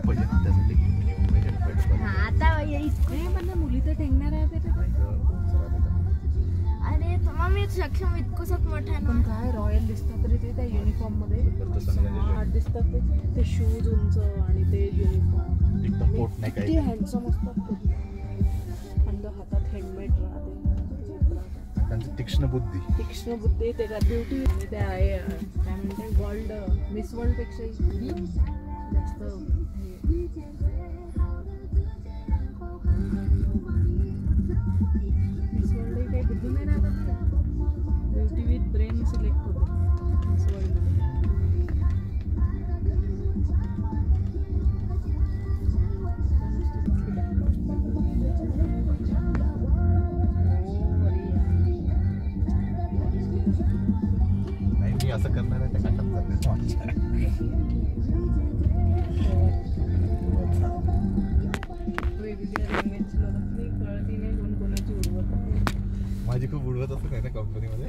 पाहिजे ना त्यासाठी. आता इतके पण मुली तर ठेंगणार आहे. अरे तुम्हाला मी सक्षम इतकंच मोठा आहे. पण काय रॉयल दिसतात तरी ते त्या युनिफॉर्म मध्ये स्मार्ट दिसतात. ते शूज उंच आणि ते युनिफॉर्म एकदम पोट नाही किती हँडसम असतात. आणि हातात हेल्मेट राहते. त्यांची तीक्ष्ण बुद्धी ते का ब्युटी त्या काय म्हणते वर्ल्ड मिस वर्ल्ड पेक्षा जास्त मिस वर्ल्ड काही बुद्धी नाही राहतात. ब्युटी विथ ब्रेन सिलेक्ट होते मिस वर्ल्ड. असं करणार आहे त्या माझी खूप उडवत असं नाही ना कंपनीमध्ये.